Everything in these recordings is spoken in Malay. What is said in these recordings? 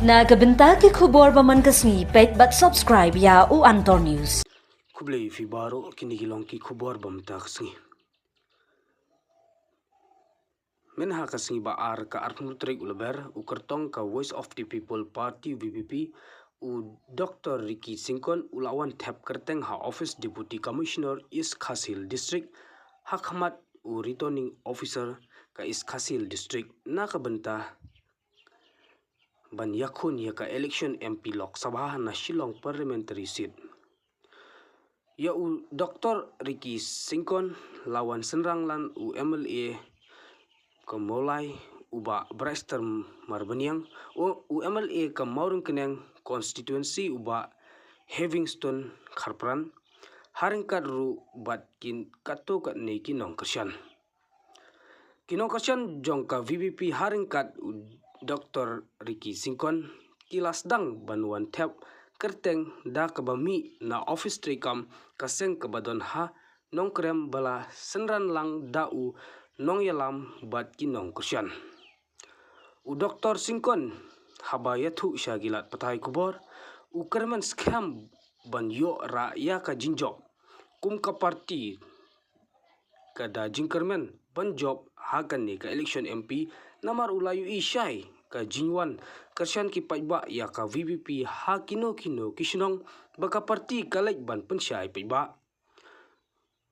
Nagabenta ki khubor baman kasngi paidbah subscribe ya u Antor News. Kublay fi baro kinigilong ki khubor bamta kasngi. Menha kasngi ba ar ka arnutrik ulaber u kartong ka Voice of the People Party VPP u Dr. Ricky Synkon ulawan tap kerteng ha Office Deputy Commissioner East Khasil District hakmat u returning officer ka East Khasil District nakabenta ban yakun ya ka election MP Lok Sabha na Shillong parliamentary seat. Ya u Dr. Ricky Synkon lawan senranglan u MLA Kemolai uba Brester Marbaniang u MLA ke Maurung Keneng constituency uba Havingston Kharpran haringkat ru batkin kato kat ne jingkyrshan. Jingkyrshan jongka VPP haringkat Dr. Ricky Synkon kilas dang banuan tap kerteng da kabami na office trikam kaseng kabadon ha nongkrem bala senran lang dau nong yalam bat jingkyrshan. U Dr. Synkon habayathu syagilat patai kubor u kerman scam ban yo ra ya ka jinjob kum ka parti kada jingkermen ban job hagan ni ka election MP namar ulayu isyai ka jinwan kershan ki paidbah ya ka VPP ha kino kisnong baka parti kalek ban pensyai paidbah.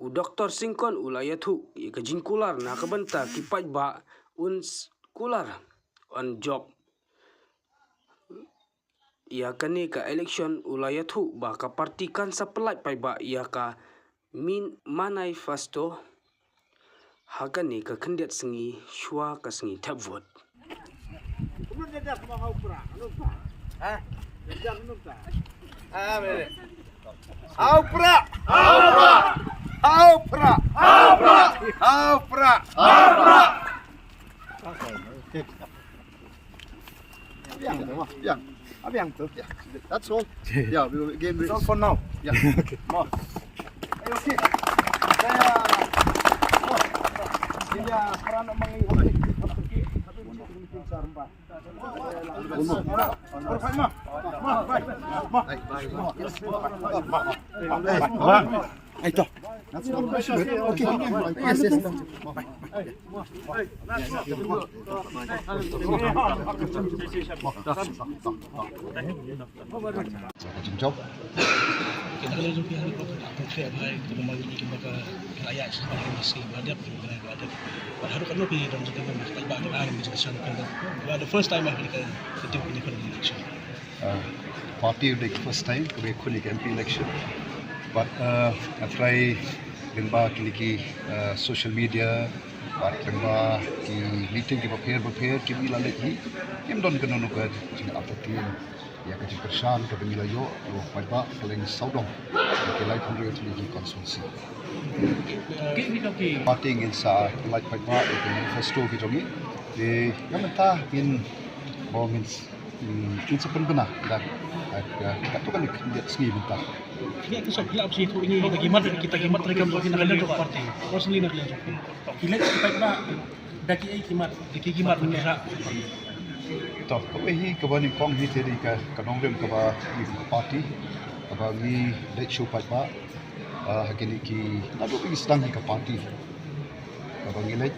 U Dr. Synkon ulayathu ya ka jingkular na kabenta ki paidbah un kular on job ya kani ka election ulayathu ba ka parti kan sapelai paidbah ya ka min manifesto hagan ni ka kendet sengi shua ka sengi tap vote. That's all. Yeah, we will again. It's all for now. Yeah. Okay. More. Okay. Ito. That's all. Okay. Yes. Job. Kita kalau jumpa hari kau konkret baik kita membangun kita ke rakyat sebagai masih ada ada harus kan lebih dalam kita paidbah ni ada discussion kan the first time kita ketuk ini kan election Party the first time we could MP election but after I limba ki social media but limba ki meeting ki prepare ki mila lagi kim don kena nukat jing apatien ya ka jingkyrshan ka mila yo paidbah paling saudong ki lai khundri ki constituency party ingin sa like paidbah ki manifesto ki jogi de namenta in moments in sepen bena dan kat tu kan dia segi bentar ya kesok gila opsi itu ini kita gimat rekam bagi nak ada parti personally nak lihat gila paidbah daki ai gimat mengira to ko hi ka bani kong hi teri ka kanongrem ka ba ni party ka ba ni let show paidbah hakini ki nado pi sedang ka party ka ba ni let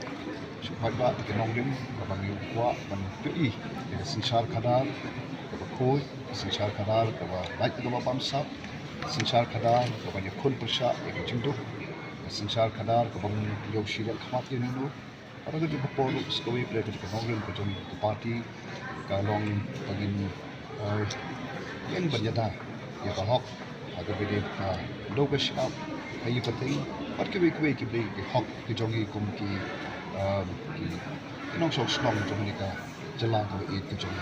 show paidbah ka kanongrem ka ba ni kwa ban pi ka sinchar khadar ka ba khoi sinchar khadar ka ba right ka ba pamsap sinchar khadar ka ba ni khun persha ka jingdu sinchar khadar ka bang yo shirel khmat ni no para ke popolo skowi plate ke kanongrem ka jom ka party ka long pagin yang berjada ya ka hok agar bede ka do ka shap ayi patai pat ke we ki be hok ki jongi kum ki nong sok snong jom ni ka jala ka e ki jom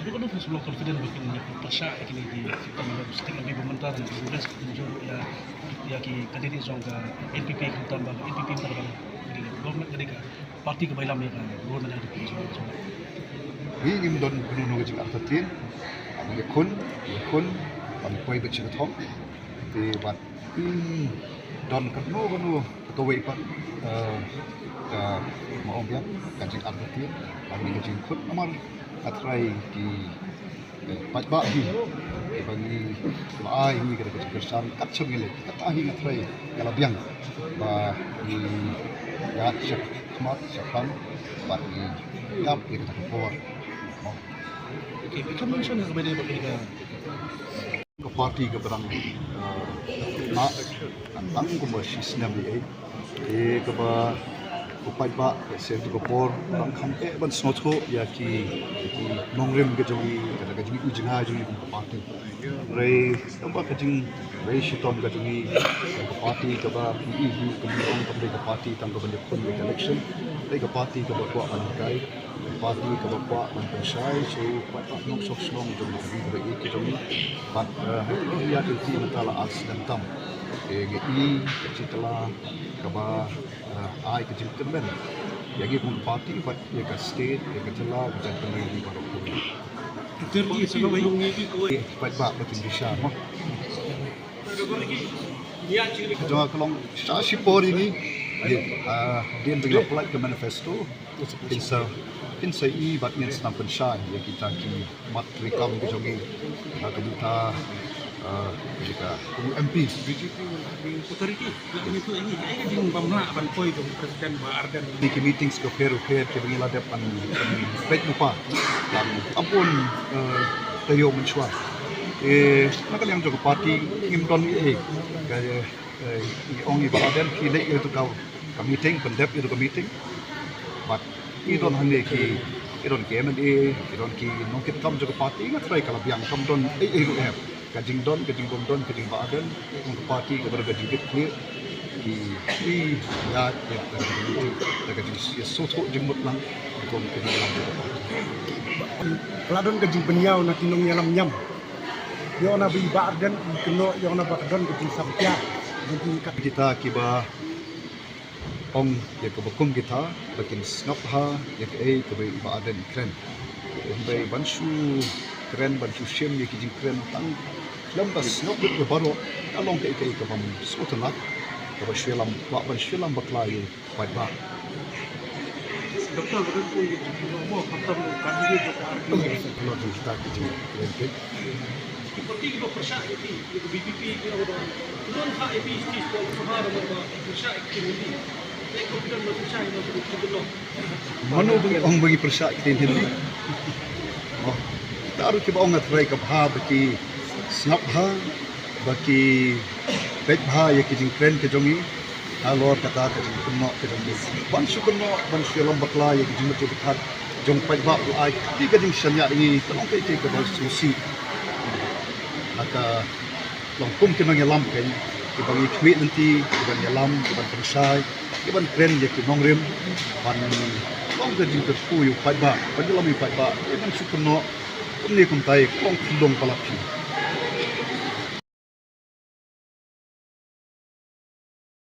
itu kan terus belum confident bikin persya ini di kita mesti lebih bermentar dan tugas ya ki kandidat songga NPP tambah NPP tambah government jadi parti kebailam ni kan government ada hi im don kuno ke jing artatin ang yakun ang poi be chira thom te bat don kanu to we pat ka mo biak ka jing artatin ang ni jing khut amar atrai ki paidbah hi bagi ai ni kada jingkyrshan kat chungile kata hi atrai kalabiang ba ni ya chak smart sapan ba ni yap ni kata ko Okay, ikaw mention na kabay ba kaya ke parti ke berang nak tang ko masih senam ni ke ba paidbah se tu ko por bang kham ban snotho ya ki nongrim ke jongi kada ka jongi ujinga jongi ko parti rei tamba ka jing rei shitom ka jongi ko parti ke ba pi ke ong ke parti tang ko ban kon election rei ke parti ke ba ko ban kai parti ke ba ko ban pensai so paidbah nok sok slong jongi ke rei ke jongi bat ya ke ti mentala as dan tam ngi citala ke ba ai ke jingkyrshan yagi pun parti bat ya ke state ya ke tela ke jangkauan di baru tergi sa kabay paidbah betul bisa mah jangan kalau sasi por ini dia dengan apply ke manifesto insa i bat ni senang pensai ya kita ki mat rekam ke jogi kebuta jika MP authority nak itu ini ai jing pamla ban poi tu presiden ba ardan di meetings ke peru ke bagi ladap an baik lupa dan ampun tayo mencuat nak yang jaga parti ngimton gaya ongi baladan ki lek itu kau ka meeting pendep itu ka meeting but idon hande ki idon KMD idon ki nongkit kam jaga parti ngat try kalau yang kam don kajing don kajing bom kajing baadan untuk parti ke berbagai jingkit clear ki ya kajing ya soto jengmut lang kom ke dalam Peladon kajing beniau na tinong yalam nyam. Yo na bi baadan keno yo na bakadon kajing samtia. Jadi kita kiba ong ya ke bekum kita bakin snap ha ya ke ke baadan kren by bansu kren bansu shem ya kijing kren tang lambas snap ke baro along ke bam sotanak ke bashelam ba bashelam baklayu paidbah doktor betul pun mo khatam kandidat ke ardan kalau kita kijing kren seperti itu persya ini BPP itu don ha EPC ko sahara mo persya ini Mano bagi bagi persak kita ini. Oh, taruh kita orang terai kabha bagi snap ha bagi paidbah ya kijing kren ke jongi alor kata ke keno ke jongi bansu lambak la ya kijing betul betul jong paidbah ai di kijing shanya ini tolong ke susi maka longkum kena ngelam kan bagi tweet nanti ban ngelam ban persai ban kren ya ki nongrim ban long ke jing terpu yu paidbah ban dalam yu paidbah ban sukuno ni kumtai kong tidong palapi